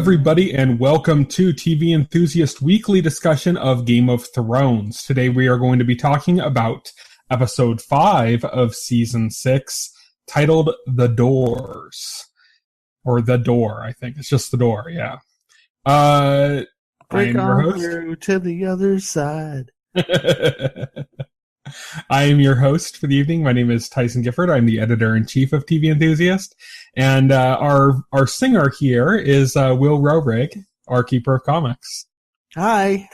everybody, and welcome to TV Enthusiast weekly discussion of Game of Thrones. Today we are going to be talking about episode 5 of season 6, titled The Doors. Or The Door, I think. It's just The Door, yeah. I am your host. Through to the other side. I am your host for the evening. My name is Tyson Gifford. I'm the editor-in-chief of TV Enthusiast. And our singer here is Will Roebrig, our keeper of comics. Hi.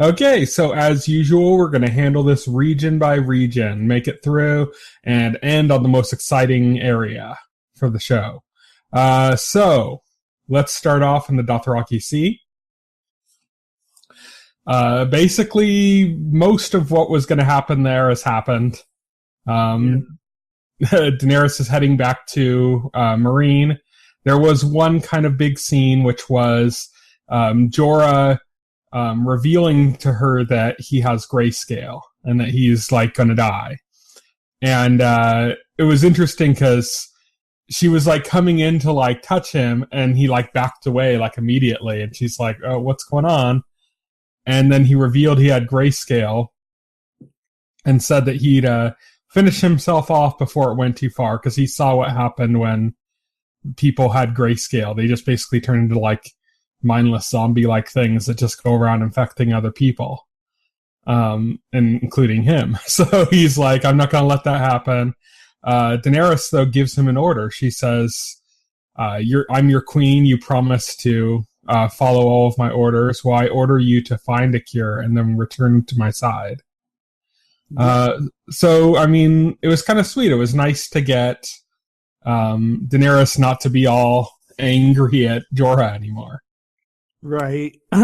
Okay, so as usual, we're going to handle this region by region, make it through, and end on the most exciting area for the show. So, let's start off in the Dothraki Sea. Basically, most of what was going to happen there has happened. Daenerys is heading back to Meereen. There was one kind of big scene, which was Jorah revealing to her that he has grayscale and that he's like going to die. And it was interesting because she was like coming in to like touch him, and he like backed away like immediately, and she's like, "Oh, what's going on?" And then he revealed he had grayscale and said that he'd finish himself off before it went too far, because he saw what happened when people had grayscale. They just basically turn into like mindless zombie-like things that just go around infecting other people, and including him. So he's like, I'm not going to let that happen. Daenerys, though, gives him an order. She says, I'm your queen. You promised to follow all of my orders. Well, I order you to find a cure and then return to my side. So, I mean, it was kind of sweet. It was nice to get Daenerys not to be all angry at Jorah anymore. Right. Yep.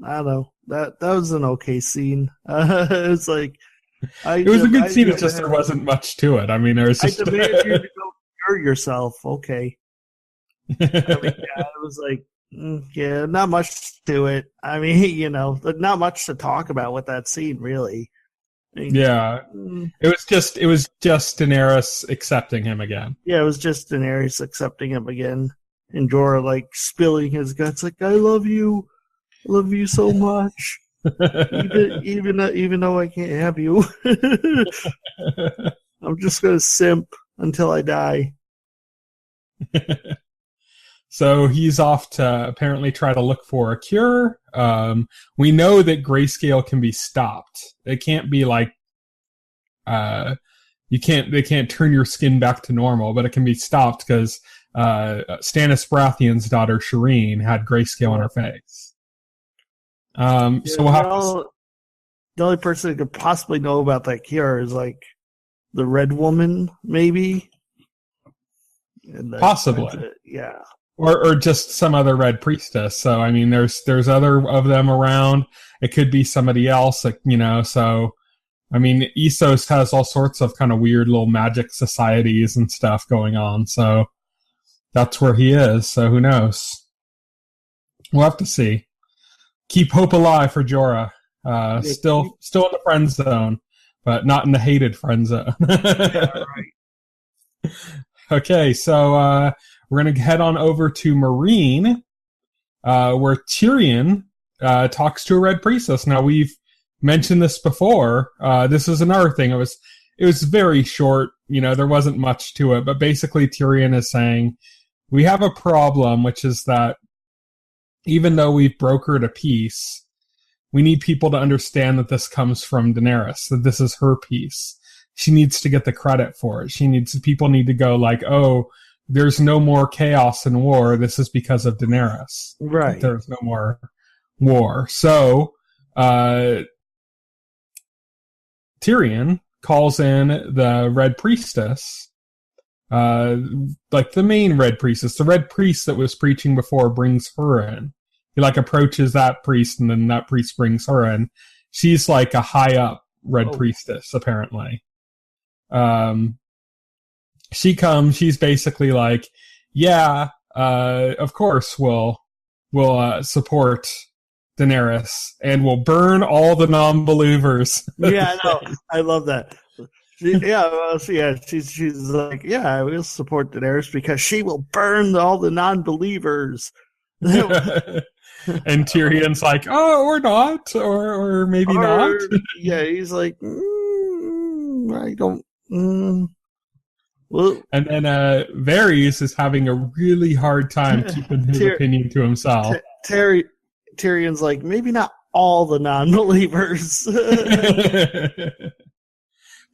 I don't know. That was an okay scene. It's like it was a good scene. It's just there wasn't much to it. I mean, there was just. I demand you to go cure yourself. Okay. I mean, yeah, it was like, yeah, not much to it. I mean, not much to talk about with that scene, really. I mean, yeah, it was just Daenerys accepting him again. Yeah, it was just Daenerys accepting him again, and Jorah like spilling his guts, like, "I love you so much, even though I can't have you. I'm just gonna simp until I die." So he's off to apparently try to look for a cure. We know that grayscale can be stopped. It can't be like they can't turn your skin back to normal, but it can be stopped because Stannis Baratheon's daughter Shireen had grayscale on her face. So we'll have the only person who could possibly know about that cure is like the Red Woman, maybe. Possibly, yeah. Or just some other Red Priestess. So, I mean, there's other of them around. It could be somebody else, like, so, I mean, Essos has all sorts of kind of weird little magic societies and stuff going on. So, that's where he is. So, who knows? We'll have to see. Keep hope alive for Jorah. Still in the friend zone, but not in the hated friend zone. Yeah, right. Okay, so, we're going to head on over to Meereen, where Tyrion talks to a Red Priestess. Now, we've mentioned this before. This is another thing. It was very short. There wasn't much to it. But basically, Tyrion is saying, we have a problem, which is that even though we've brokered a peace, we need people to understand that this comes from Daenerys, that this is her peace. She needs to get the credit for it. People need to go like, oh, there's no more chaos and war. This is because of Daenerys. Right. There's no more war. So, Tyrion calls in the Red Priestess, like the main Red Priestess. The Red Priest that was preaching before brings her in. He like approaches that priest, and then that priest brings her in. She's like a high up Red Priestess, apparently. She comes, she's basically like, yeah, of course we'll support Daenerys, and we'll burn all the non-believers. Yeah, I know. I love that. She's like, yeah, I will support Daenerys because she will burn all the non-believers. And Tyrion's like, oh, or not, or maybe not. Yeah, he's like, I don't. Well, and then Varys is having a really hard time keeping his opinion to himself. Tyrion's like, maybe not all the non-believers.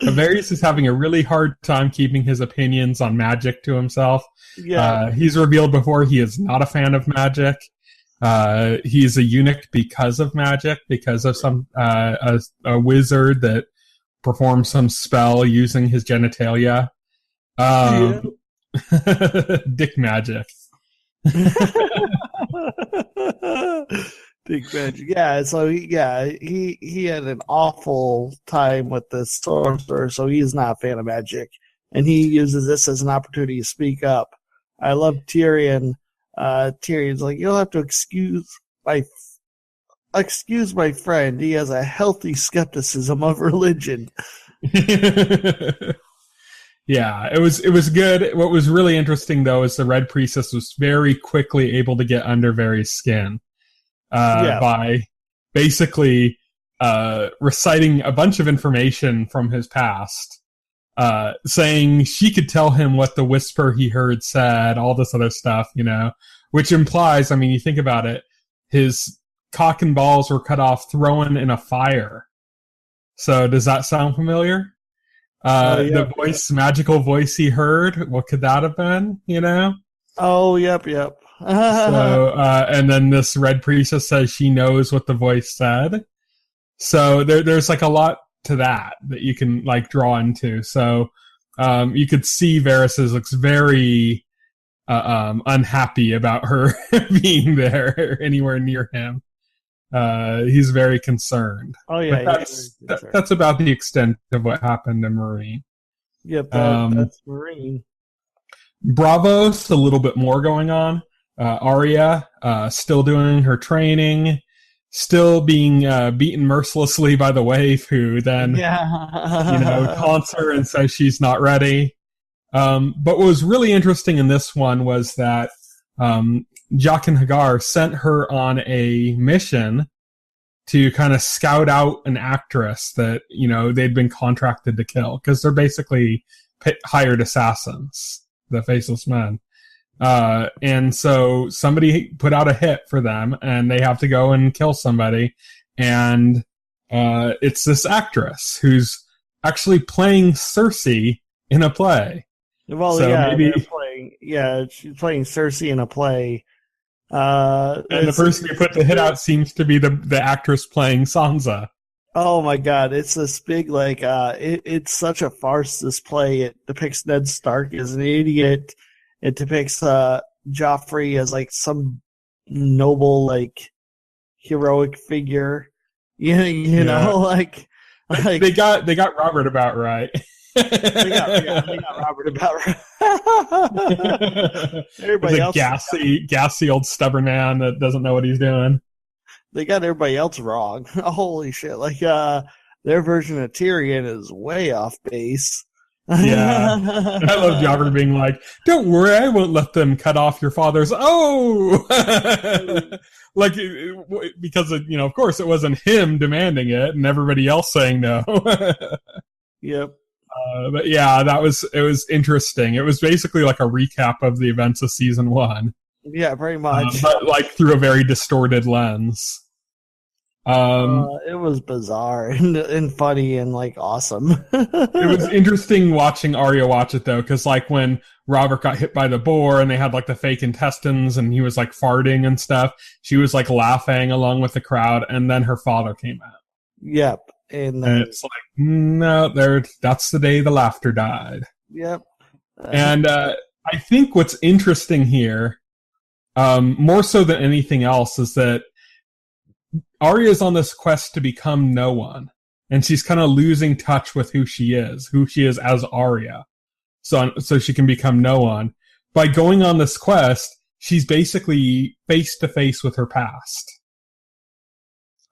Varys is having a really hard time keeping his opinions on magic to himself. Yeah, he's revealed before he is not a fan of magic. He's a eunuch because of magic, because of some a wizard that performs some spell using his genitalia. Dick magic. Dick magic. Yeah, so he had an awful time with this sorcerer, so he's not a fan of magic. And he uses this as an opportunity to speak up. I love Tyrion. Tyrion's like, you'll have to excuse my friend. He has a healthy skepticism of religion. Yeah, it was good. What was really interesting though is the Red Priestess was very quickly able to get under Varys' skin by basically reciting a bunch of information from his past. Saying she could tell him what the whisper he heard said, all this other stuff, which implies, I mean, you think about it, his cock and balls were cut off, thrown in a fire. So does that sound familiar? The magical voice he heard, what could that have been, Oh, yep. So, and then this Red Priestess says she knows what the voice said. So there's like a lot to that you can like draw into. So you could see Varys looks very unhappy about her being there anywhere near him. He's very concerned. Oh yeah, that's about the extent of what happened in Marine. Yep, that's Marine. Bravo's a little bit more going on. Arya still doing her training. Still being beaten mercilessly by the waif, who then taunts her and says she's not ready. But what was really interesting in this one was that Jaqen H'ghar sent her on a mission to kind of scout out an actress that they'd been contracted to kill, because they're basically hired assassins, the Faceless Men. And so somebody put out a hit for them, and they have to go and kill somebody. And it's this actress who's actually playing Cersei in a play. Well, so she's playing Cersei in a play. And the person who put the hit out seems to be the actress playing Sansa. Oh my God! It's this big it's such a farce. This play, it depicts Ned Stark as an idiot. It depicts Joffrey as like some noble, like heroic figure. You know, they got Robert about right. they got Robert about right. Everybody else, gassy old stubborn man that doesn't know what he's doing. They got everybody else wrong. Holy shit! Their version of Tyrion is way off base. Yeah, I love Joffrey being like, "Don't worry, I won't let them cut off your father's." Because of course, it wasn't him demanding it, and everybody else saying no. Yep. But yeah, it was interesting. It was basically like a recap of the events of season 1. Yeah, pretty much. But like through a very distorted lens. It was bizarre and funny and like awesome. It was interesting watching Arya watch it though, because like when Robert got hit by the boar and they had like the fake intestines and he was like farting and stuff, she was like laughing along with the crowd, and then her father came out. Yep. And it's like, no, that's the day the laughter died. Yep. And I think what's interesting here, more so than anything else, is that Arya's on this quest to become no one, and she's kind of losing touch with who she is as Arya. So she can become no one. By going on this quest, she's basically face to face with her past.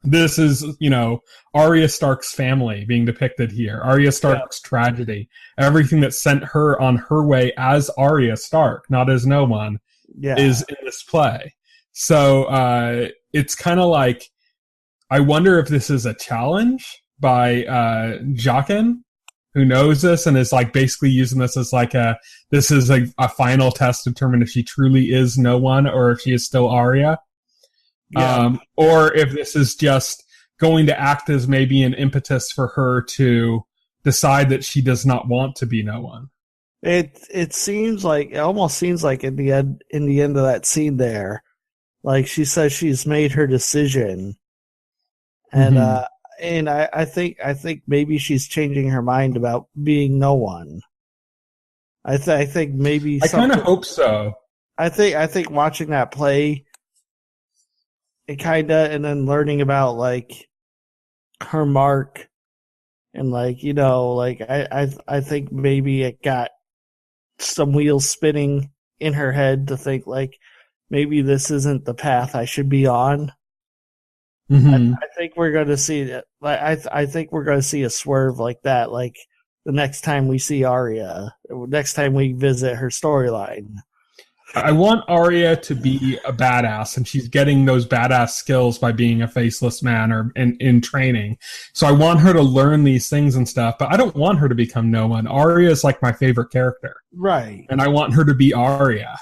This is, Arya Stark's family being depicted here. Arya Stark's tragedy. Everything that sent her on her way as Arya Stark, not as no one, is in this play. So it's kind of like, I wonder if this is a challenge by Jaqen, who knows this and is like basically using this as like this is a final test to determine if she truly is no one or if she is still Arya. Yeah. Or if this is just going to act as maybe an impetus for her to decide that she does not want to be no one. It almost seems like in the end of that scene there, like she says she's made her decision, and I think maybe she's changing her mind about being no one. I think maybe I kind of hope so. I think watching that play. And then learning about like her mark and I think maybe it got some wheels spinning in her head to think like maybe this isn't the path I should be on. I think we're going to see that. I think we're going to see a swerve like that, like the next time we see Arya, next time we visit her storyline. I want Arya to be a badass, and she's getting those badass skills by being a faceless man or in training. So I want her to learn these things and stuff, but I don't want her to become no one. Arya is like my favorite character. Right. And I want her to be Arya.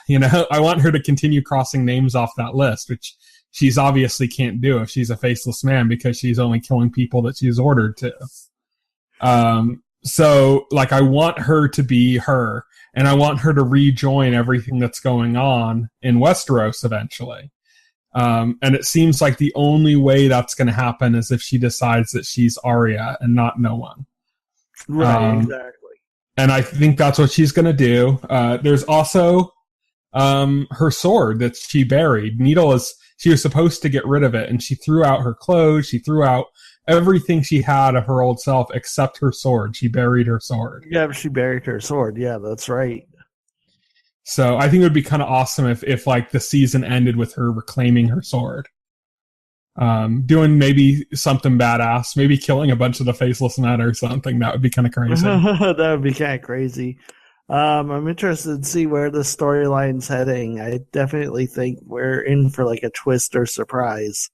I want her to continue crossing names off that list, which she's obviously can't do if she's a faceless man because she's only killing people that she's ordered to. So, like, I want her to be her. And I want her to rejoin everything that's going on in Westeros eventually. And it seems like the only way that's going to happen is if she decides that she's Arya and not no one. Right, exactly. And I think that's what she's going to do. There's also her sword that she buried. She was supposed to get rid of it, and she threw out her clothes. She threw out everything she had of her old self except her sword. She buried her sword. Yeah, she buried her sword. Yeah, that's right. So I think it would be kind of awesome if like the season ended with her reclaiming her sword. Doing maybe something badass, maybe killing a bunch of the faceless men or something. That would be kind of crazy. That would be kind of crazy. I'm interested to see where the storyline's heading. I definitely think we're in for like a twist or surprise.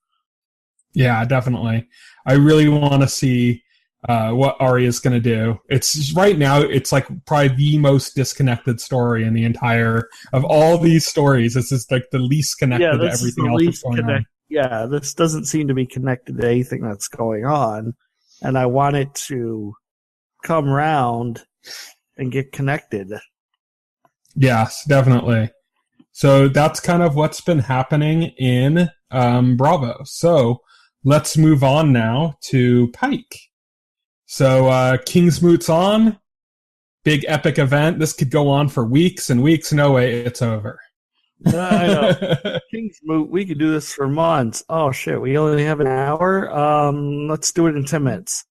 Yeah, definitely. I really want to see what Arya's going to do. It's right now, it's like probably the most disconnected story in the entire of all these stories. This is like the least connected to everything else that's going on. Yeah, this doesn't seem to be connected to anything that's going on, and I want it to come round and get connected. Yes, definitely. So that's kind of what's been happening in Bravo. So let's move on now to Pike. So Kingsmoot's on. Big epic event. This could go on for weeks and weeks. No way, it's over. I know. Kingsmoot, we could do this for months. Oh shit, we only have an hour? Let's do it in 10 minutes.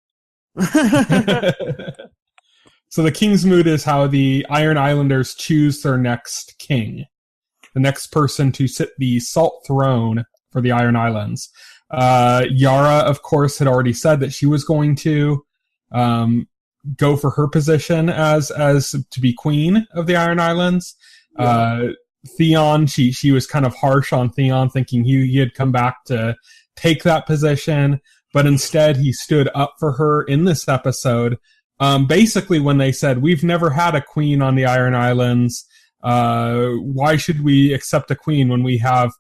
So the Kingsmoot is how the Iron Islanders choose their next king. The next person to sit the Salt Throne for the Iron Islands. Yara, of course, had already said that she was going to go for her position as to be queen of the Iron Islands. Yeah. Theon, she was kind of harsh on Theon, thinking he had come back to take that position, but instead he stood up for her in this episode. Basically, when they said, we've never had a queen on the Iron Islands, why should we accept a queen when we have,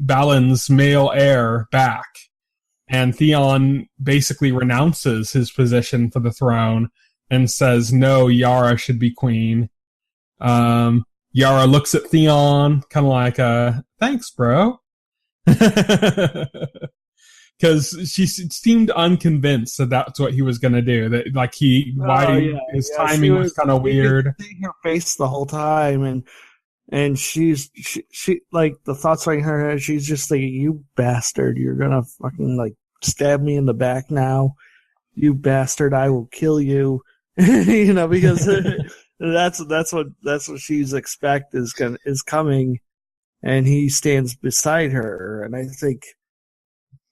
Balon's male heir back? And Theon basically renounces his position for the throne and says, no, Yara should be queen. Yara looks at Theon, kind of like, thanks, bro. Because she seemed unconvinced that that's what he was going to do. That like his timing was kind of weird. You could see her face the whole time, and she like the thoughts right in her head. She's just like, "You bastard! You're gonna fucking like stab me in the back now, you bastard! I will kill you." Because that's what she's expect is coming, and he stands beside her, and I think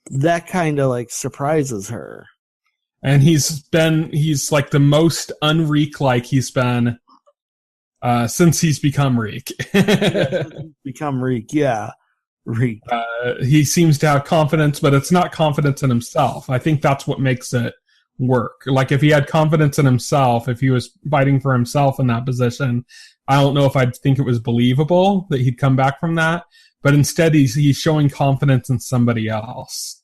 that kind of like surprises her. And he's like the most unreek like he's been since he's become Reek. Become Reek, yeah. Reek. He seems to have confidence, but it's not confidence in himself. I think that's what makes it work. Like if he had confidence in himself, if he was fighting for himself in that position, I don't know if I'd think it was believable that he'd come back from that. But instead, he's showing confidence in somebody else.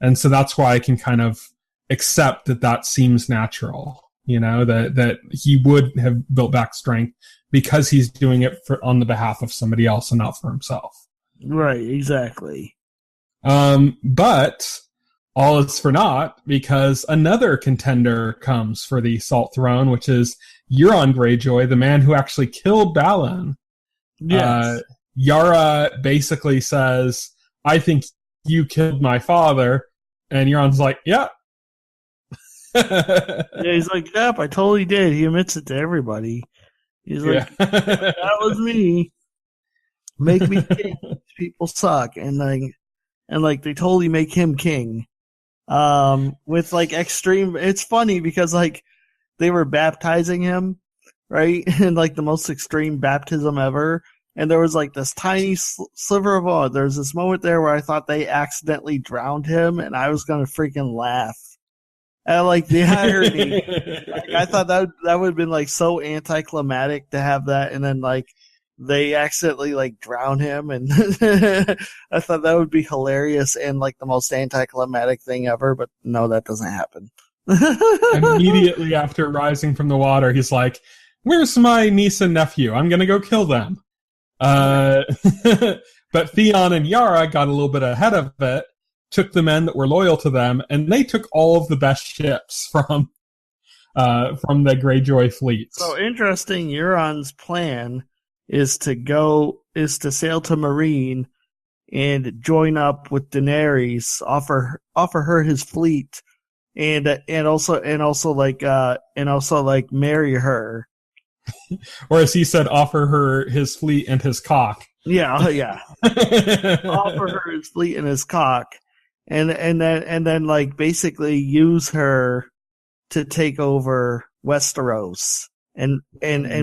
And so that's why I can kind of accept that seems natural, that he would have built back strength because he's doing it on the behalf of somebody else and not for himself. Right, exactly. But all is for naught because another contender comes for the Salt Throne, which is Euron Greyjoy, the man who actually killed Balin. Yes. Yara basically says, I think you killed my father. And Euron's like, yeah. Yeah, he's like, yep, I totally did. He admits it to everybody. He's like, that was me. Make me king. People suck. And they totally make him king. With like extreme, it's funny because like they were baptizing him, right? And like the most extreme baptism ever. And there was like this tiny sliver of awe. There's this moment there where I thought they accidentally drowned him, and I was gonna freaking laugh. And like the irony, like, I thought that would have been like so anticlimactic to have that, and then like they accidentally like drown him, and I thought that would be hilarious and like the most anticlimactic thing ever. But no, that doesn't happen. Immediately after rising from the water, he's like, "Where's my niece and nephew? I'm gonna go kill them." But Theon and Yara got a little bit ahead of it, took the men that were loyal to them, and they took all of the best ships from the Greyjoy fleet. So interesting. Euron's plan is to sail to Meereen and join up with Daenerys, offer her his fleet, and also marry her. Or as he said, offer her his fleet and his cock. Yeah. Offer her his fleet and his cock, and then like basically use her to take over Westeros, and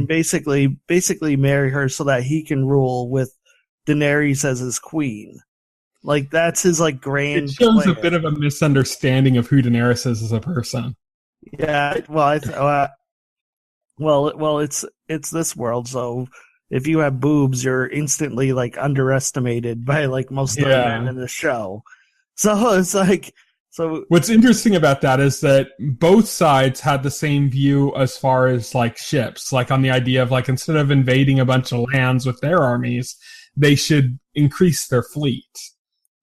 basically marry her so that he can rule with Daenerys as his queen. Like that's his like grand. It shows plan. A bit of a misunderstanding of who Daenerys is as a person. Yeah, well, it's this world, so if you have boobs, you're instantly like underestimated by like most of the men in the show. So it's like, what's interesting about that is that both sides had the same view as far as like ships, like on the idea of like instead of invading a bunch of lands with their armies, they should increase their fleet.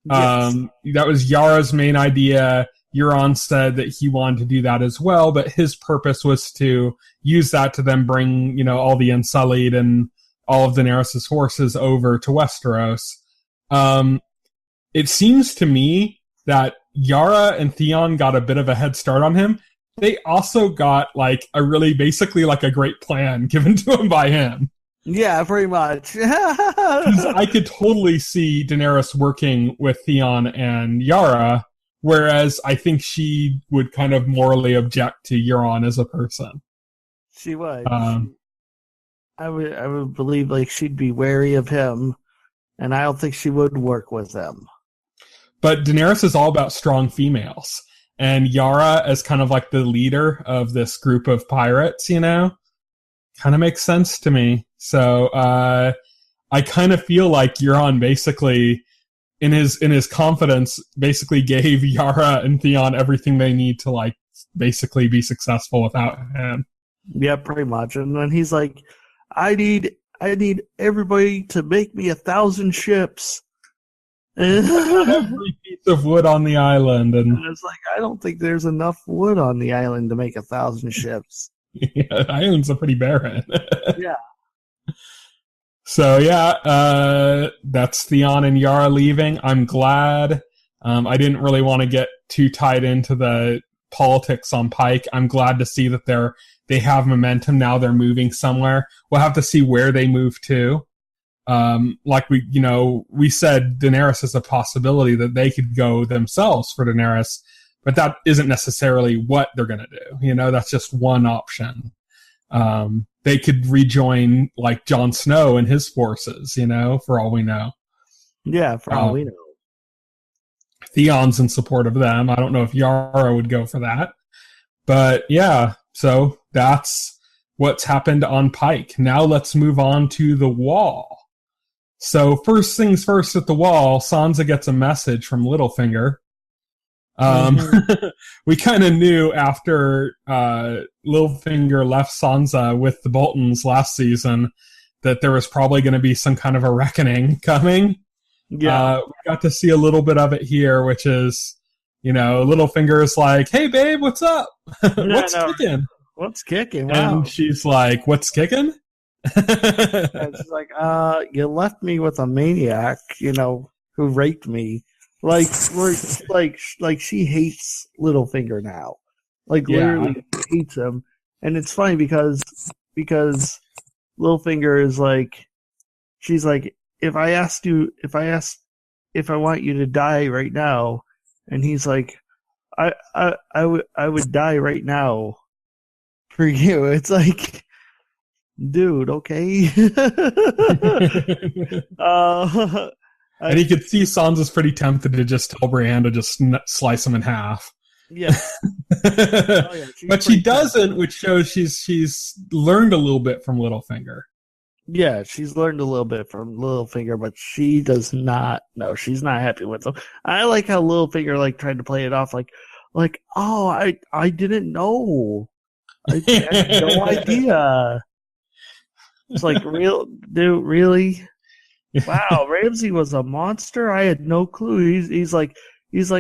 Yes. That was Yara's main idea. Euron said that he wanted to do that as well, but his purpose was to use that to then bring, all the Unsullied and all of Daenerys' horses over to Westeros. It seems to me that Yara and Theon got a bit of a head start on him. They also got like basically like a great plan given to him by him. Yeah, pretty much. 'Cause I could totally see Daenerys working with Theon and Yara, whereas I think she would kind of morally object to Euron as a person. She would. I would believe like she'd be wary of him, and I don't think she would work with him. But Daenerys is all about strong females, and Yara as kind of like the leader of this group of pirates, kind of makes sense to me. So I kind of feel like Euron basically, in his confidence, basically gave Yara and Theon everything they need to like basically be successful without him. Yeah, pretty much. And then he's like, I need everybody to make me 1,000 ships. Every piece of wood on the island, and it's like, I don't think there's enough wood on the island to make 1,000 ships. Yeah, the island's a pretty barren. Yeah. So that's Theon and Yara leaving. I'm glad. I didn't really want to get too tied into the politics on Pike. I'm glad to see that they have momentum now. They're moving somewhere. We'll have to see where they move to. Like we said Daenerys is a possibility that they could go themselves for Daenerys, but that isn't necessarily what they're going to do. That's just one option. They could rejoin like Jon Snow and his forces, for all we know. Yeah, for all we know. Theon's in support of them. I don't know if Yara would go for that. But yeah, so that's what's happened on Pike. Now let's move on to the Wall. So first things first at the Wall, Sansa gets a message from Littlefinger. We kind of knew after Littlefinger left Sansa with the Boltons last season that there was probably going to be some kind of a reckoning coming. Yeah. We got to see a little bit of it here, which is, Littlefinger is like, "Hey, babe, what's up? What's kicking? What's kicking?" Wow. And she's like, "What's kicking?" And she's like, "You left me with a maniac, who raped me." Like she hates Littlefinger now. Like, literally hates him. And it's funny because Littlefinger is like, she's like, if I want you to die right now, and he's like, I would die right now for you. It's like, dude, okay. And he could see Sansa's pretty tempted to just tell Brienne to just slice him in half. Yeah. But she doesn't, which shows she's learned a little bit from Littlefinger. Yeah, she's learned a little bit from Littlefinger, but she does not. No, she's not happy with him. I like how Littlefinger tried to play it off like, oh, I didn't know. I had no idea. It's like, dude, really? Wow, Ramsay was a monster. I had no clue. He's like,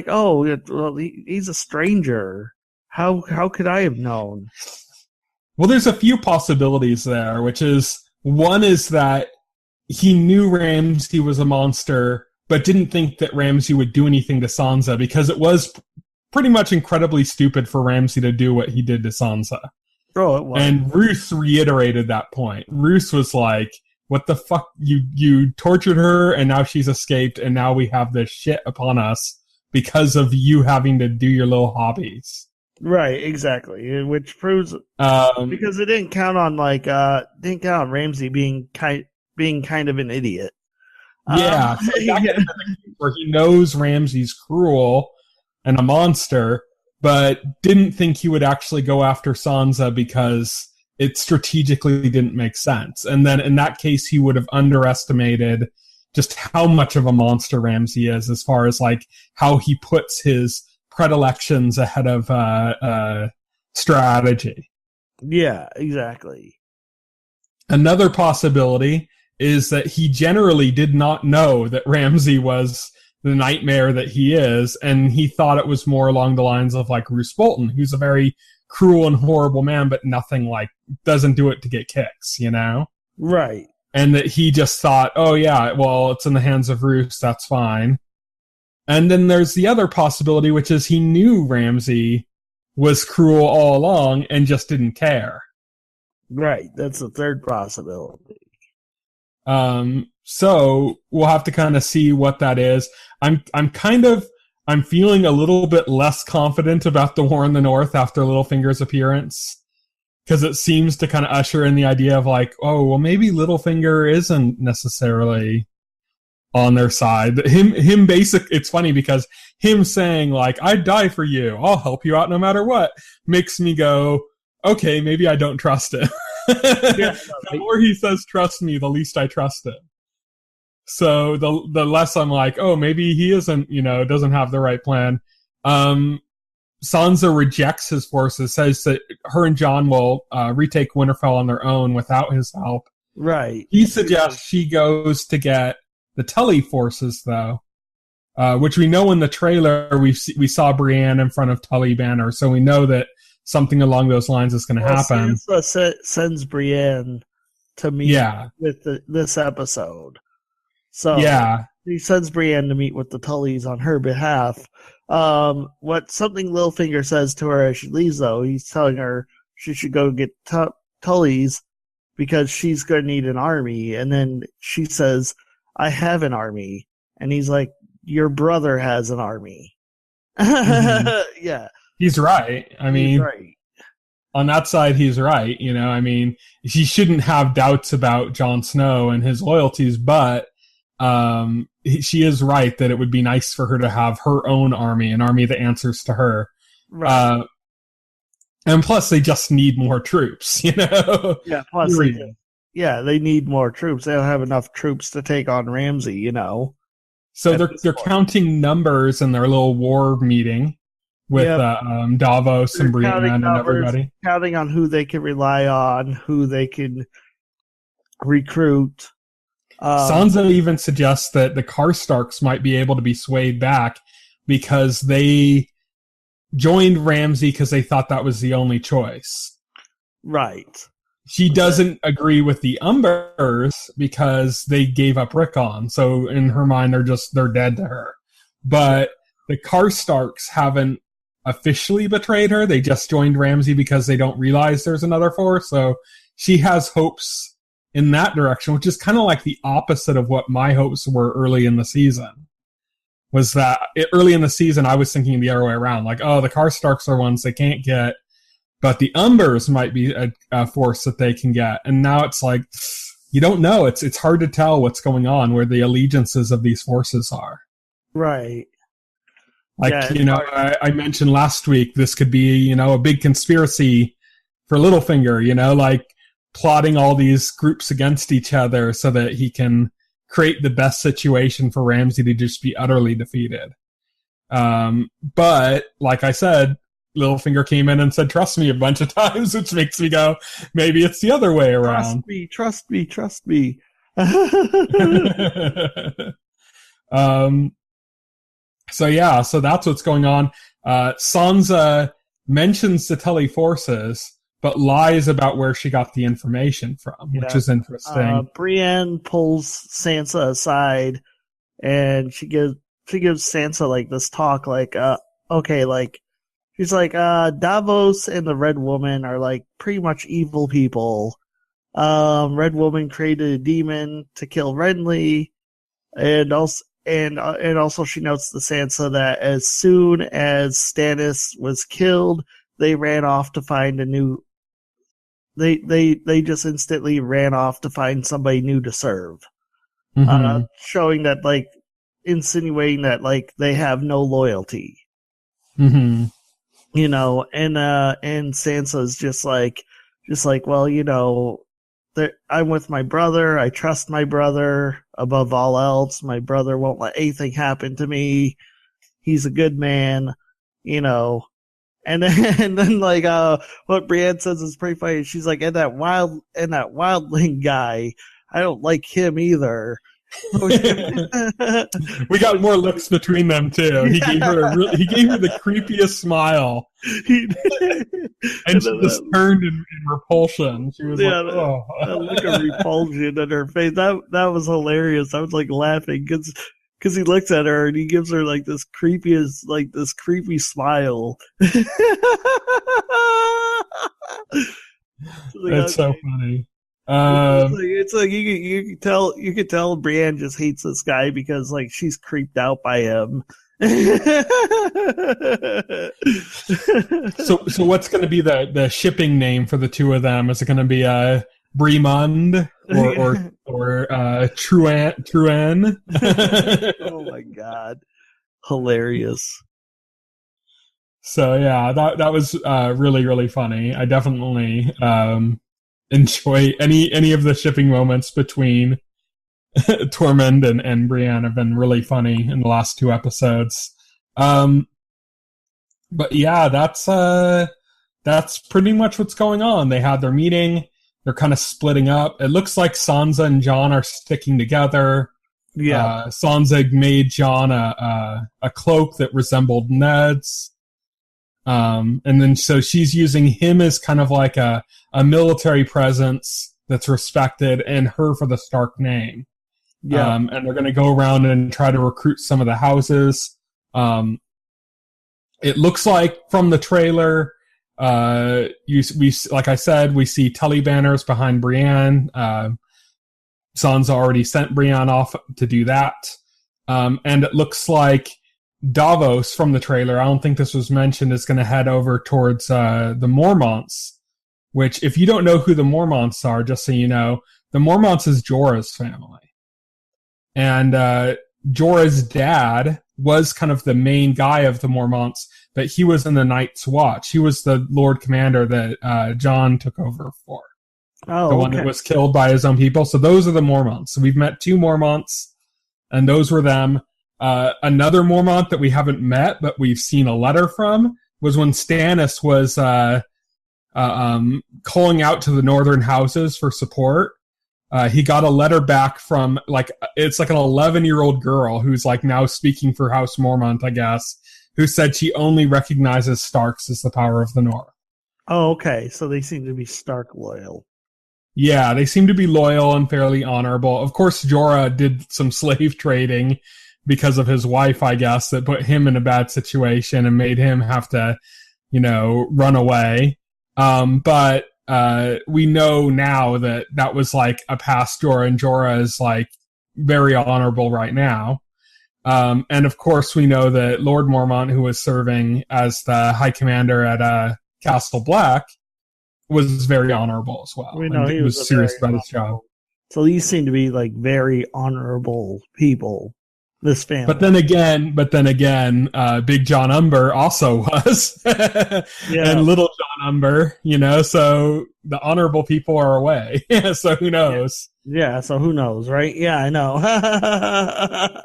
oh, well, he's a stranger. How could I have known? Well, there's a few possibilities there, which is, one is that he knew Ramsay was a monster, but didn't think that Ramsay would do anything to Sansa, because it was pretty much incredibly stupid for Ramsay to do what he did to Sansa. Oh, it was. And Roose reiterated that point. Roose was like, what the fuck? You tortured her, and now she's escaped, and now we have this shit upon us because of you having to do your little hobbies. Right, exactly. Which proves because it didn't count on Ramsay being kind of an idiot. Yeah, where he knows Ramsay's cruel and a monster, but didn't think he would actually go after Sansa because it strategically didn't make sense. And then in that case, he would have underestimated just how much of a monster Ramsay is, as far as how he puts his predilections ahead of strategy. Yeah, exactly. Another possibility is that he generally did not know that Ramsay was the nightmare that he is, and he thought it was more along the lines of Roose Bolton, who's a very cruel and horrible man, but nothing doesn't do it to get kicks, Right. And that he just thought, oh yeah, well, it's in the hands of Roose, that's fine. And then there's the other possibility, which is he knew Ramsay was cruel all along and just didn't care. Right, that's the third possibility. So we'll have to kind of see what that is. I'm feeling a little bit less confident about the War in the North after Littlefinger's appearance, because it seems to kind of usher in the idea of oh, well, maybe Littlefinger isn't necessarily on their side. Him basic. It's funny because him saying I'd die for you, I'll help you out no matter what, makes me go, okay, maybe I don't trust him. Yeah, the more he says trust me, the least I trust him. So the less I'm oh, maybe he isn't, doesn't have the right plan. Sansa rejects his forces, says that her and Jon will retake Winterfell on their own without his help. Right. He suggests she goes to get the Tully forces, though, which we know in the trailer we saw Brienne in front of Tully Banner, so we know that something along those lines is going to happen. Sansa sends Brienne to meet with this episode. So yeah, he sends Brienne to meet with the Tullys on her behalf. Something Littlefinger says to her as she leaves, though, he's telling her she should go get Tullys because she's going to need an army. And then she says, I have an army. And he's like, your brother has an army. Mm-hmm. Yeah. He's right. I mean, right. On that side, he's right. I mean, he shouldn't have doubts about Jon Snow and his loyalties, but she is right that it would be nice for her to have her own army, an army that answers to her. Right. And plus, they just need more troops, Yeah, plus, they need more troops. They don't have enough troops to take on Ramsay, So they're counting numbers in their little war meeting with Davos and Brienne and everybody. Counting on who they can rely on, who they can recruit. Sansa even suggests that the Karstarks might be able to be swayed back because they joined Ramsay because they thought that was the only choice. Right. She doesn't agree with the Umbers because they gave up Rickon. So in her mind, they're dead to her. But the Karstarks haven't officially betrayed her. They just joined Ramsay because they don't realize there's another force. So she has hopes in that direction, which is kind of like the opposite of what my hopes were early in the season. Was that early in the season, I was thinking the other way around. Like, oh, the Karstarks are ones they can't get, but the Umbers might be a force that they can get. And now it's like, you don't know. It's hard to tell what's going on, where the allegiances of these forces are. Right. Like, I mentioned last week, this could be, a big conspiracy for Littlefinger, like plotting all these groups against each other so that he can create the best situation for Ramsay to just be utterly defeated. But, like I said, Littlefinger came in and said, trust me a bunch of times, which makes me go, maybe it's the other way around. Trust me. So that's what's going on. Sansa mentions the Tully forces, but lies about where she got the information from, which is interesting. Brienne pulls Sansa aside, and she gives Sansa like this talk, like, okay, like, she's like, Davos and the Red Woman are like pretty much evil people. Red Woman created a demon to kill Renly, and also she notes to Sansa that as soon as Stannis was killed, they ran off to find a new. They just instantly ran off to find somebody new to serve, showing that, like, insinuating that, like, they have no loyalty. Mm-hmm. And Sansa's just like, well, I'm with my brother. I trust my brother above all else. My brother won't let anything happen to me. He's a good man, And then like, what Brienne says is pretty funny. She's like, and that wildling guy, I don't like him either. We got more looks between them too. He gave her the creepiest smile, and she just turned in repulsion. She was like, "Oh, that look of repulsion in her face." That was hilarious. I was like laughing because he looks at her and he gives her like this creepy smile. It's so funny. It's like you can tell Brienne just hates this guy because like she's creeped out by him. So what's going to be the shipping name for the two of them? Is it going to be Bremond or Truan? Oh my god, hilarious. So yeah, that was really, really funny. I definitely enjoy any of the shipping moments between Tormund and Brienne have been really funny in the last two episodes. But yeah, that's pretty much what's going on. They had their meeting. They're kind of splitting up. It looks like Sansa and Jon are sticking together. Yeah. Sansa made Jon a cloak that resembled Ned's. And then so she's using him as kind of like a military presence that's respected, and her for the Stark name. Yeah. And they're going to go around and try to recruit some of the houses. It looks like from the trailer Like I said, we see Tully banners behind Brienne. Sansa already sent Brienne off to do that. And it looks like Davos from the trailer, I don't think this was mentioned, is going to head over towards the Mormonts, which, if you don't know who the Mormonts are, just so you know, the Mormonts is Jorah's family. And Jorah's dad was kind of the main guy of the Mormonts, but he was in the Night's Watch. He was the Lord Commander that Jon took over for. Oh, the one that was killed by his own people. So those are the Mormonts. So we've met 2 Mormonts, and those were them. Another Mormont that we haven't met, but we've seen a letter from, was when Stannis was calling out to the northern houses for support. He got a letter back from, it's like an 11-year-old girl who's like now speaking for House Mormont, I guess, who said she only recognizes Starks as the power of the North. Oh, okay. So they seem to be Stark loyal. Yeah, they seem to be loyal and fairly honorable. Of course, Jorah did some slave trading because of his wife, I guess, that put him in a bad situation and made him have to, run away. But we know now that was like a past Jorah, and Jorah is like very honorable right now. And of course, we know that Lord Mormont, who was serving as the High Commander at Castle Black, was very honorable as well. We know he was serious about his job. So these seem to be like very honorable people. This family. But then again, Big John Umber also was, and Little John Umber. So the honorable people are away. So who knows? Yeah. So who knows, right? Yeah, I know.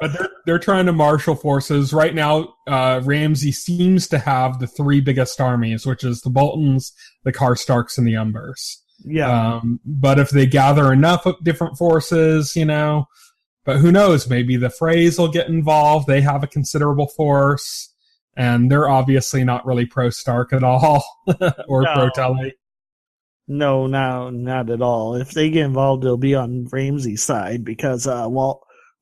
But they're trying to marshal forces right now. Ramsay seems to have the 3 biggest armies, which is the Boltons, the Karstarks, and the Umbers. Yeah. But if they gather enough different forces, but who knows? Maybe the Freys will get involved. They have a considerable force, and they're obviously not really pro-Stark at all, or pro-Tully. No, not at all. If they get involved, it'll be on Ramsay's side, because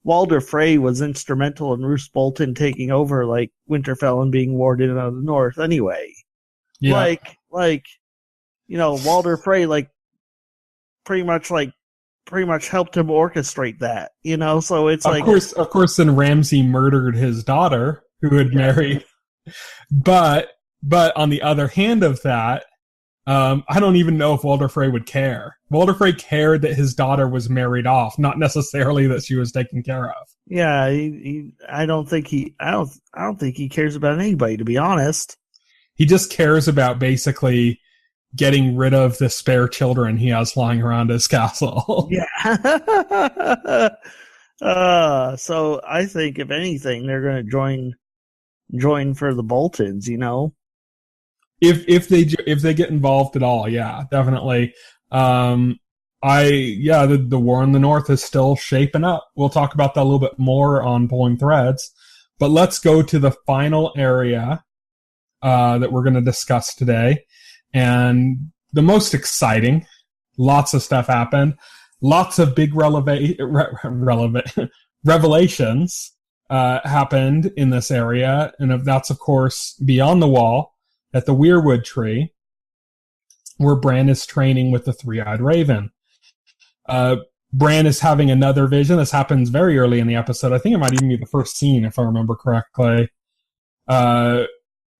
Walder Frey was instrumental in Roose Bolton taking over, Winterfell and being warded out of the north anyway. Yeah. Walder Frey, pretty much helped him orchestrate that, so it's of course then Ramsay murdered his daughter who had married, but on the other hand of that, I don't even know if Walder Frey would care. Walder Frey cared that his daughter was married off, not necessarily that she was taken care of. Yeah, I don't think he cares about anybody, to be honest. He just cares about basically getting rid of the spare children he has lying around his castle. Yeah. So I think if anything, they're going to join for the Boltons. If they get involved at all, yeah, definitely. The war in the North is still shaping up. We'll talk about that a little bit more on Pulling Threads, but let's go to the final area that we're going to discuss today. And the most exciting, lots of stuff happened. Lots of big revelations happened in this area. And that's, of course, Beyond the Wall at the Weirwood Tree, where Bran is training with the Three-Eyed Raven. Bran is having another vision. This happens very early in the episode. I think it might even be the first scene, if I remember correctly.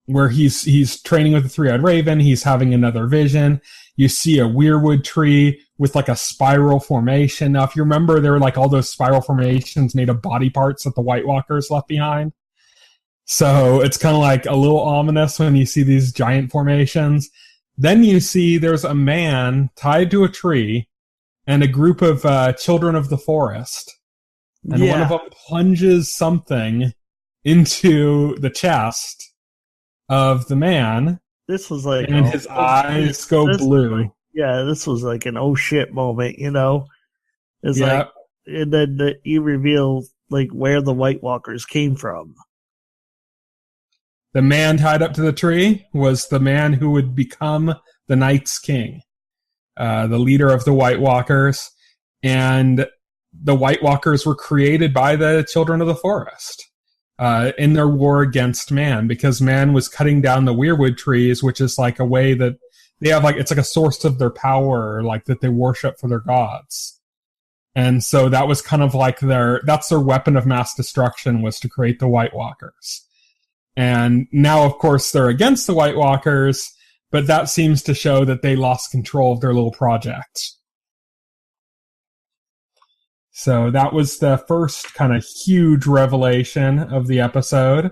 Where he's training with the Three-Eyed Raven, he's having another vision. You see a weirwood tree with a spiral formation. Now, if you remember, there were all those spiral formations made of body parts that the White Walkers left behind. So it's kind of a little ominous when you see these giant formations. Then you see there's a man tied to a tree and a group of children of the forest. And one of them plunges something into the chest of the man. This was and his eyes go blue. This was an oh shit moment, It's and then you reveal where the White Walkers came from. The man tied up to the tree was the man who would become the Night's King, the leader of the White Walkers, and the White Walkers were created by the children of the forest. in their war against man, because man was cutting down the weirwood trees, which is like a way that they have, like, it's like a source of their power, like that they worship for their gods. And so that was kind of like that's their weapon of mass destruction, was to create the White Walkers. And now, of course, they're against the White Walkers, but that seems to show that they lost control of their little project. So that was the first kind of huge revelation of the episode.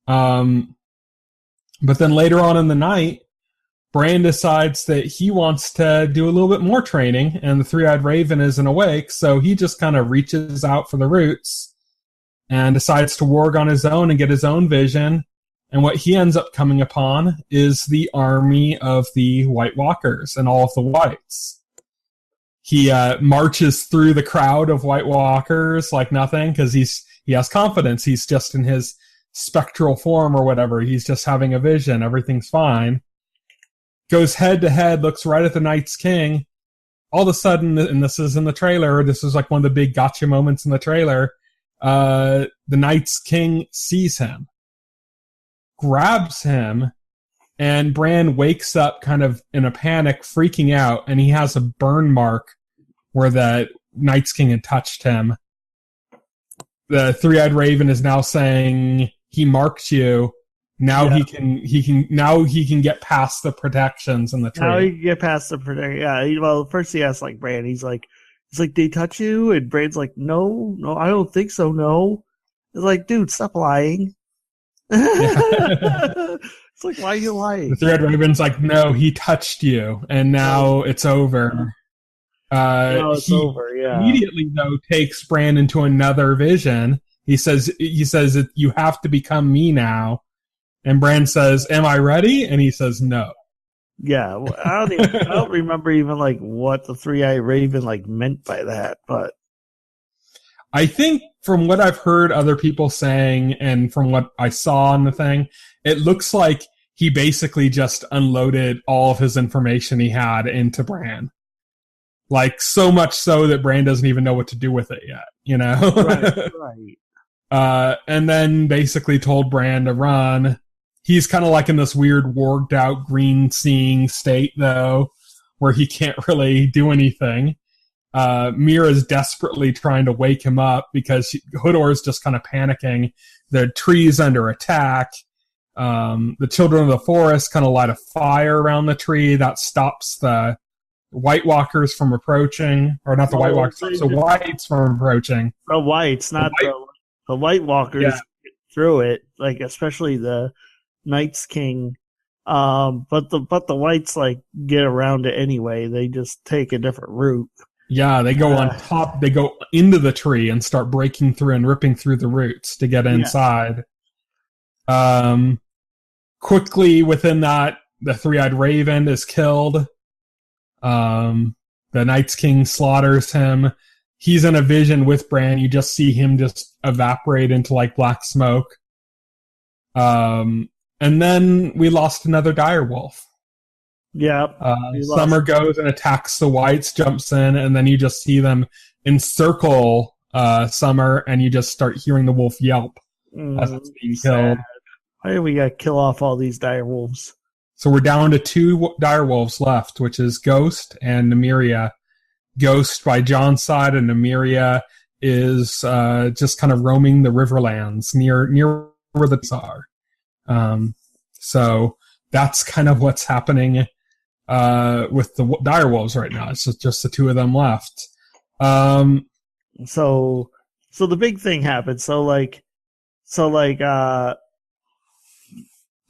But then later on in the night, Bran decides that he wants to do a little bit more training, and the Three-Eyed Raven isn't awake, so he just kind of reaches out for the roots and decides to warg on his own and get his own vision. And what he ends up coming upon is the army of the White Walkers and all of the Whites. He marches through the crowd of White Walkers like nothing, because he has confidence. He's just in his spectral form or whatever. He's just having a vision. Everything's fine. Goes head to head, looks right at the Night's King. All of a sudden, and this is in the trailer, this is like one of the big gotcha moments in the trailer, the Night's King sees him, grabs him, and Bran wakes up kind of in a panic, freaking out, and he has a burn mark where the Night's King had touched him. The Three-Eyed Raven is now saying, he marked you. Now he can get past the protections in the tree. Now he can get past the protection. Yeah. Well, first he asks like Bran. He's like, they touch you? And Bran's like, no, I don't think so. No. It's like, dude, stop lying. It's like, why are you lying? The Three-Eyed Raven's like, no, he touched you, and now it's over. It's over. Yeah. Immediately though takes Bran into another vision. He says that you have to become me now. And Bran says, am I ready? And he says, no. Yeah, well, I don't remember even like what the Three-Eyed Raven like meant by that, but I think from what I've heard other people saying and from what I saw in the thing, it looks like he basically just unloaded all of his information he had into Bran. Like, so much so that Bran doesn't even know what to do with it yet, you know? Right. And then basically told Bran to run. He's kind of like in this weird warged out green seeing state, though, where he can't really do anything. Mira's desperately trying to wake him up because Hodor's just kind of panicking. The tree's under attack. The children of the forest kind of light a fire around the tree that stops the White Walkers from approaching, or not the White Walkers, the Whites from approaching. The Whites, not the White Walkers, get through it, like especially the Night's King, but the Whites like get around it anyway. They just take a different route. Yeah, they go on top. They go into the tree and start breaking through and ripping through the roots to get inside. Quickly within that, the Three-Eyed Raven is killed. The Night's King slaughters him. He's in a vision with Bran. You just see him just evaporate into like black smoke. And then we lost another direwolf. Yeah. Summer goes and attacks the Whites, jumps in, and then you just see them encircle Summer, and you just start hearing the wolf yelp as it's being killed. Why do we gotta kill off all these direwolves? So we're down to two direwolves left, which is Ghost and Nymeria. Ghost by Jon's side, and Nymeria is just kind of roaming the Riverlands near where the are. So that's kind of what's happening with the direwolves right now. It's just the two of them left. So the big thing happened. So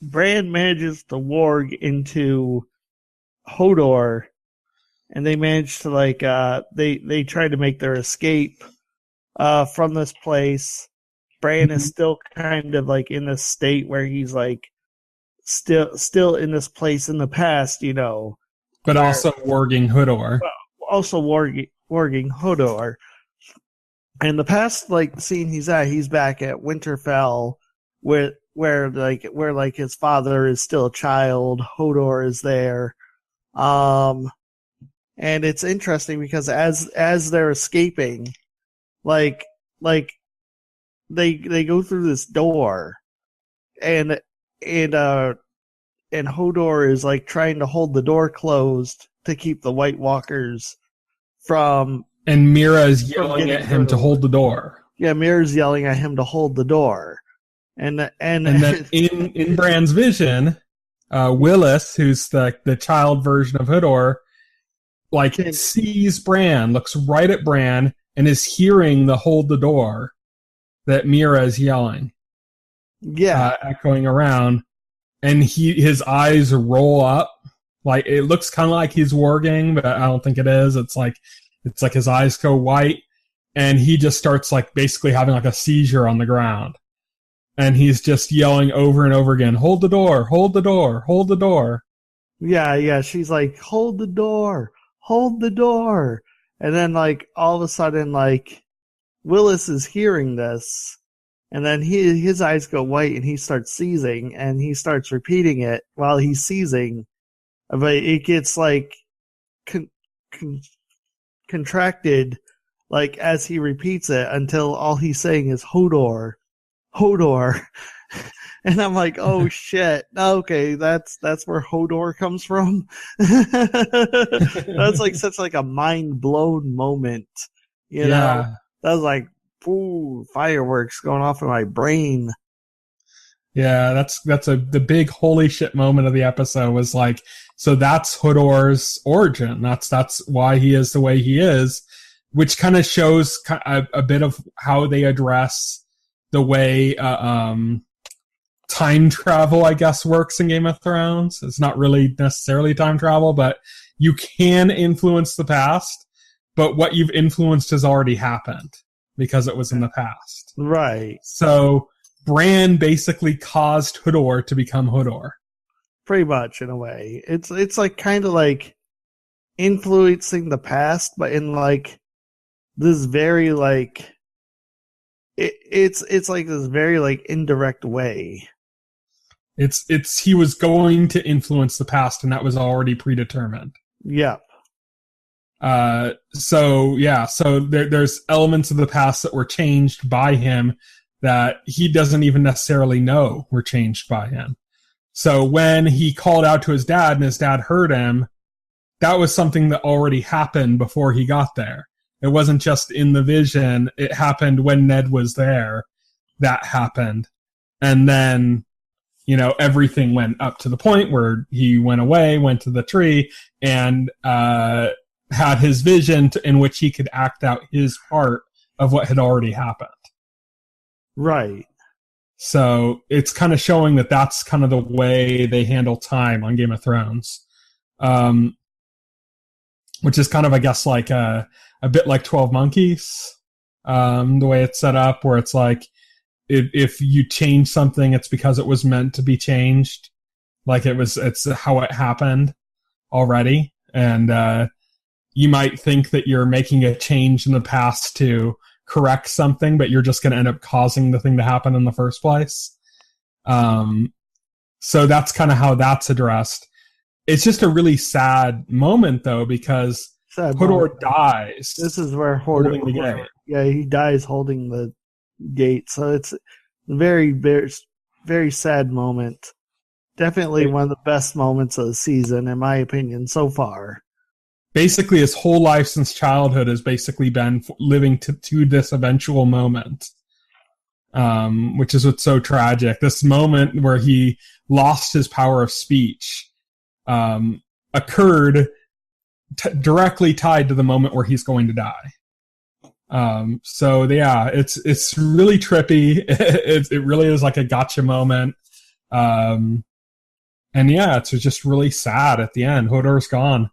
Bran manages to warg into Hodor, and they manage to they try to make their escape from this place. Bran is still kind of like in this state where he's like still in this place in the past, you know. But also warging Hodor. Also warging Hodor. And the past like scene he's back at Winterfell where his father is still a child, Hodor is there. And it's interesting because as they're escaping, like they go through this door, and Hodor is like trying to hold the door closed to keep the White Walkers from. And Mira is yelling at him to hold the door. Yeah, Mira's yelling at him to hold the door, and then in Bran's vision, Willis, who's the child version of Hodor, like sees Bran, looks right at Bran, and is hearing the hold the door that Mira is yelling. Yeah, echoing around. And his eyes roll up, like it looks kind of like he's warging, but I don't think it is. It's like his eyes go white, and he just starts like basically having like a seizure on the ground, and he's just yelling over and over again, "Hold the door! Hold the door! Hold the door!" Yeah. She's like, "Hold the door! Hold the door!" And then like all of a sudden, like Willis is hearing this. And then his eyes go white, and he starts seizing, and he starts repeating it while he's seizing. But it gets like contracted, like as he repeats it, until all he's saying is Hodor, Hodor. And I'm like, oh shit! Okay, that's where Hodor comes from. That's like such like a mind blown moment, you know. That was like. Ooh, fireworks going off in my brain. Yeah, that's the big holy shit moment of the episode was like, so that's Hodor's origin. That's why he is the way he is, which kind of shows a bit of how they address the way time travel, I guess, works in Game of Thrones. It's not really necessarily time travel, but you can influence the past, but what you've influenced has already happened. Because it was in the past. Right. So Bran basically caused Hodor to become Hodor. Pretty much, in a way. It's like kind of like influencing the past, but in like this very like it's like this very like indirect way. It's he was going to influence the past, and that was already predetermined. Yep. So there's elements of the past that were changed by him that he doesn't even necessarily know were changed by him. So when he called out to his dad and his dad heard him, that was something that already happened before he got there. It wasn't just in the vision. It happened when Ned was there. That happened. And then, everything went up to the point where he went away, went to the tree, and, had his vision in which he could act out his part of what had already happened. Right. So it's kind of showing that that's kind of the way they handle time on Game of Thrones. Which is kind of, I guess, like a bit like 12 Monkeys. The way it's set up, where it's like, if you change something, it's because it was meant to be changed. Like it's how it happened already. And, you might think that you're making a change in the past to correct something, but you're just going to end up causing the thing to happen in the first place. So that's kind of how that's addressed. It's just a really sad moment, though, because Hodor dies. This is where Hodor, he dies holding the gate. So it's a very, very, very sad moment. Definitely one of the best moments of the season, in my opinion, so far. Basically, his whole life since childhood has basically been living to this eventual moment, which is what's so tragic. This moment where he lost his power of speech occurred directly tied to the moment where he's going to die. So yeah, it's really trippy. It really is like a gotcha moment. And yeah, it's just really sad at the end. Hodor's gone.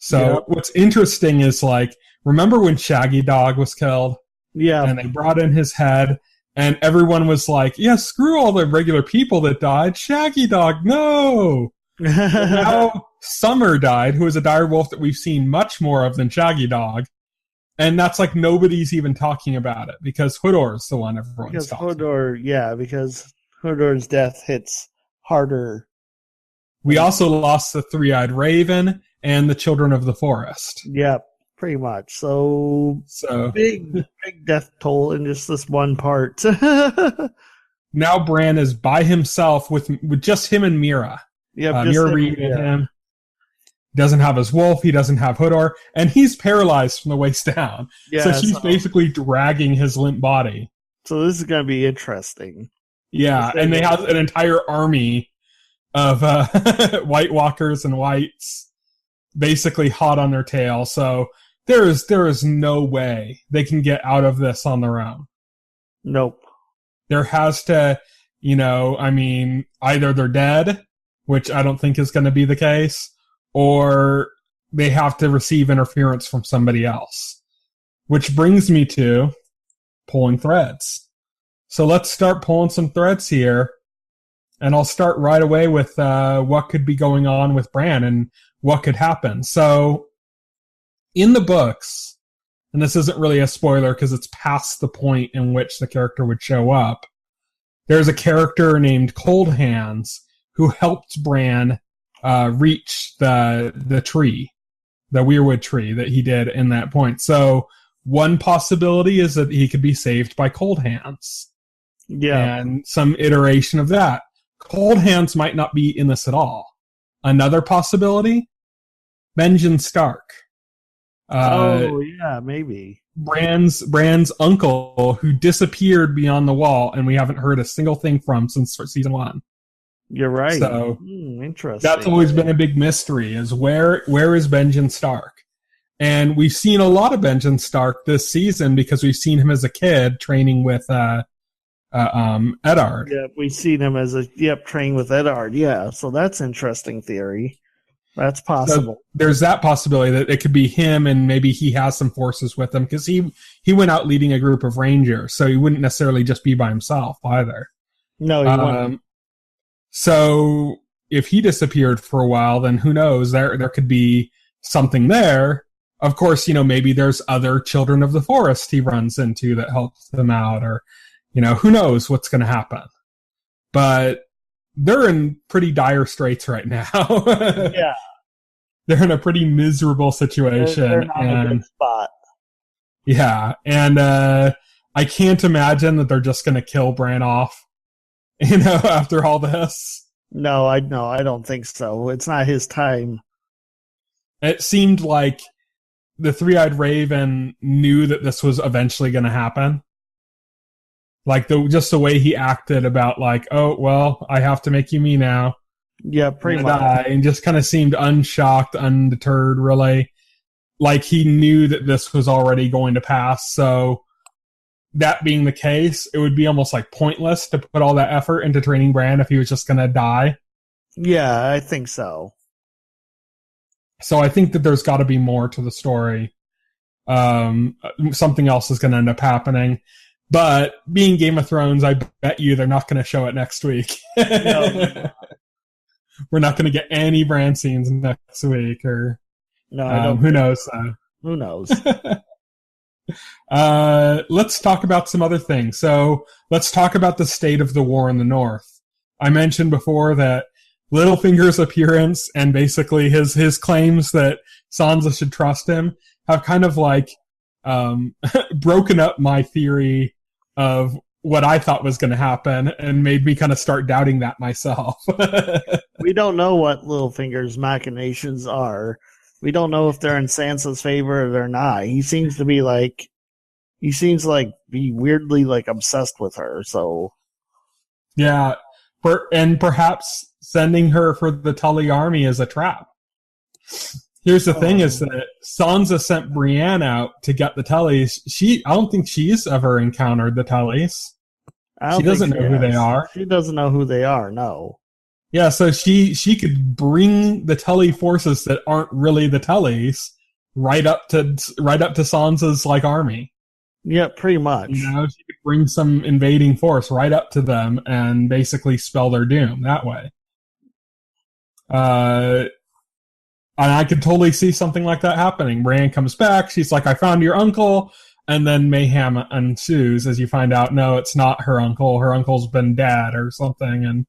So what's interesting is, like, remember when Shaggy Dog was killed? Yeah. And they brought in his head, and everyone was like, yeah, screw all the regular people that died. Shaggy Dog, no! Now Summer died, who is a direwolf that we've seen much more of than Shaggy Dog. And that's like nobody's even talking about it, because Hodor's the one everyone's talking about. Because Hodor's death hits harder. We also lost the Three-Eyed Raven and the Children of the Forest. Yep, pretty much. So So big death toll in just this one part. now Bran is by himself with just him and Mira. Yep, just Mira him, Reed and yeah. him. Doesn't have his wolf. He doesn't have Hodor, and he's paralyzed from the waist down. Yeah, so she's basically dragging his limp body. So this is going to be interesting. Yeah, and they have an entire army of White Walkers and Whites basically hot on their tail. So there is no way they can get out of this on their own. Nope. There has to, either they're dead, which I don't think is going to be the case, or they have to receive interference from somebody else. Which brings me to pulling threads. So let's start pulling some threads here. And I'll start right away with what could be going on with Bran and what could happen. So in the books, and this isn't really a spoiler because it's past the point in which the character would show up, there's a character named Cold Hands who helped Bran reach the tree, the weirwood tree that he did in that point. So one possibility is that he could be saved by Cold Hands. Yeah. And some iteration of that. Cold Hands might not be in this at all. Another possibility, Benjen Stark. Yeah, maybe. Bran's uncle who disappeared beyond the wall and we haven't heard a single thing from since season 1. You're right. So interesting. That's always been a big mystery, is where is Benjen Stark? And we've seen a lot of Benjen Stark this season because we've seen him as a kid training with Eddard. Yeah, we've seen him as training with Eddard. Yeah, so that's interesting theory. That's possible. So there's that possibility that it could be him, and maybe he has some forces with him because he went out leading a group of rangers, so he wouldn't necessarily just be by himself either. No, he wouldn't. So if he disappeared for a while, then who knows? There could be something there. Of course, maybe there's other children of the forest he runs into that helps them out, or who knows what's going to happen. But they're in pretty dire straits right now. Yeah. They're in a pretty miserable situation. They're not in a good spot. Yeah, and I can't imagine that they're just going to kill Bran off, after all this. No, I don't think so. It's not his time. It seemed like the Three-Eyed Raven knew that this was eventually going to happen. Like, just the way he acted about, like, oh, well, I have to make you me now. Yeah, pretty much. And just kind of seemed unshocked, undeterred, really. Like he knew that this was already going to pass. So that being the case, it would be almost like pointless to put all that effort into training Bran if he was just going to die. Yeah, I think so. So I think that there's got to be more to the story. Something else is going to end up happening. But being Game of Thrones, I bet you they're not going to show it next week. No. We're not going to get any Bran scenes next week, or no, I don't. Who knows? Who knows? Let's talk about some other things. So let's talk about the state of the war in the North. I mentioned before that Littlefinger's appearance and basically his claims that Sansa should trust him have kind of like broken up my theory of what I thought was going to happen and made me kind of start doubting that myself. We don't know what Littlefinger's machinations are. We don't know if they're in Sansa's favor or they're not. He seems to be be weirdly like obsessed with her. So yeah, and perhaps sending her for the Tully army is a trap. Here's the thing: is that Sansa sent Brienne out to get the Tullys. I don't think she's ever encountered the Tullys. She doesn't know who they are. She doesn't know who they are. No. Yeah, so she could bring the Tully forces that aren't really the Tullys right up to Sansa's like army. Yeah, pretty much. She could bring some invading force right up to them and basically spell their doom that way. And I could totally see something like that happening. Bran comes back, she's like, I found your uncle, and then mayhem ensues as you find out, no, it's not her uncle. Her uncle's been dead or something, and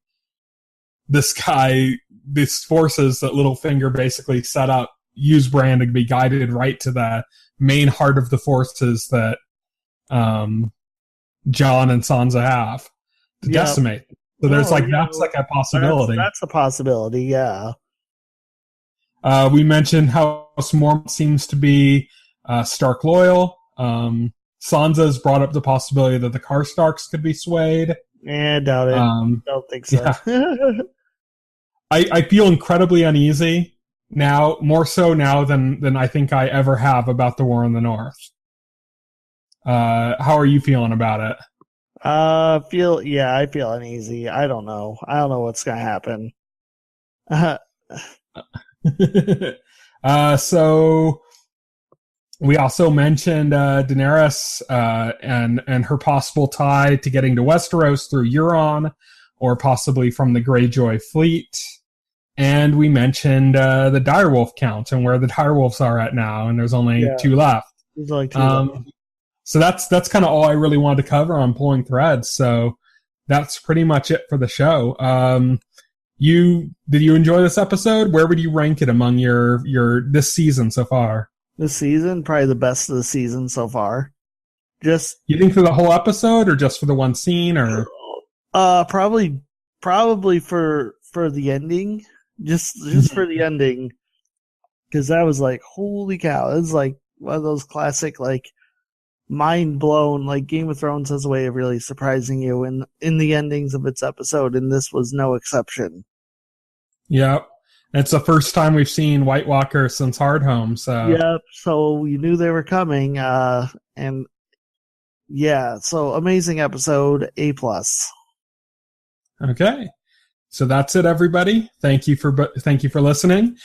these forces that Littlefinger basically set up use Bran to be guided right to the main heart of the forces that Jon and Sansa have to decimate. So there's that's like a possibility. That's a possibility, yeah. We mentioned House Mormont seems to be Stark loyal. Sansa's brought up the possibility that the Karstarks could be swayed. Doubt it. Don't think so. Yeah. I feel incredibly uneasy now, more so now than I think I ever have about the War in the North. How are you feeling about it? I feel uneasy. I don't know. I don't know what's gonna happen. So we also mentioned Daenerys and her possible tie to getting to Westeros through Euron, or possibly from the Greyjoy fleet. And we mentioned the direwolf count and where the direwolves are at now, and there's only 2 left. There's only 2 left. So that's kind of all I really wanted to cover on Pulling Threads. So that's pretty much it for the show. Did you enjoy this episode? Where would you rank it among your this season so far? This season, probably the best of the season so far. Just you think for the whole episode, or just for the one scene, or probably for the ending. Just for the ending, because that was like, holy cow! It was like one of those classic, like, mind blown. Like, Game of Thrones has a way of really surprising you in the endings of its episode, and this was no exception. Yep, it's the first time we've seen White Walker since Hardhome. So yep, so you knew they were coming, and yeah, so amazing episode, A+. Okay. So that's it, everybody. Thank you for listening.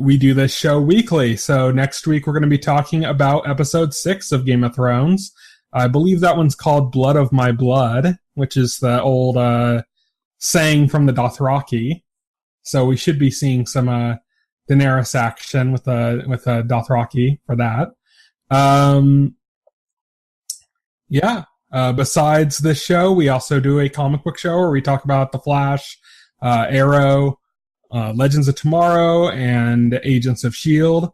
We do this show weekly. So next week we're going to be talking about episode 6 of Game of Thrones. I believe that one's called Blood of My Blood, which is the old saying from the Dothraki. So we should be seeing some Daenerys action with a Dothraki for that. Yeah. Besides this show, we also do a comic book show where we talk about The Flash, Arrow, Legends of Tomorrow, and Agents of S.H.I.E.L.D.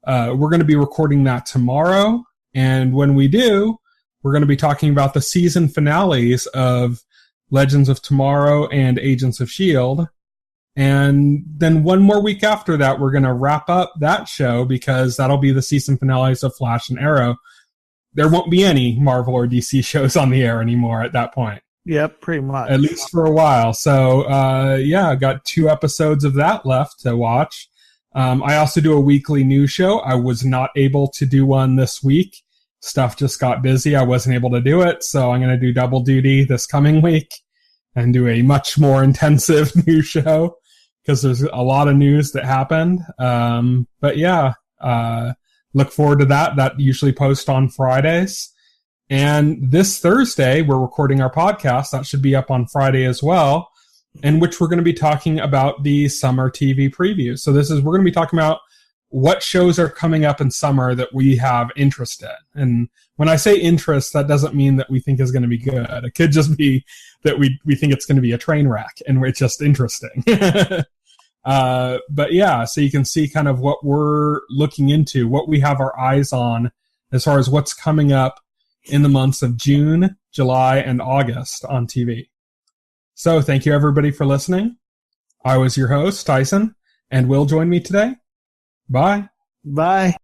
We're going to be recording that tomorrow, and when we do, we're going to be talking about the season finales of Legends of Tomorrow and Agents of S.H.I.E.L.D. And then one more week after that, we're going to wrap up that show, because that'll be the season finales of Flash and Arrow. There won't be any Marvel or DC shows on the air anymore at that point. Yep, pretty much. At least for a while. So, I got 2 episodes of that left to watch. I also do a weekly news show. I was not able to do one this week. Stuff just got busy. I wasn't able to do it. So I'm going to do double duty this coming week and do a much more intensive news show, because there's a lot of news that happened. Look forward to that. That usually posts on Fridays. And this Thursday, we're recording our podcast. That should be up on Friday as well, in which we're going to be talking about the summer TV preview. So we're going to be talking about what shows are coming up in summer that we have interest in. And when I say interest, that doesn't mean that we think is going to be good. It could just be that we think it's going to be a train wreck and it's just interesting. So you can see kind of what we're looking into, what we have our eyes on as far as what's coming up in the months of June, July, and August on TV. So thank you, everybody, for listening. I was your host, Tyson, and Will joined me today. Bye. Bye.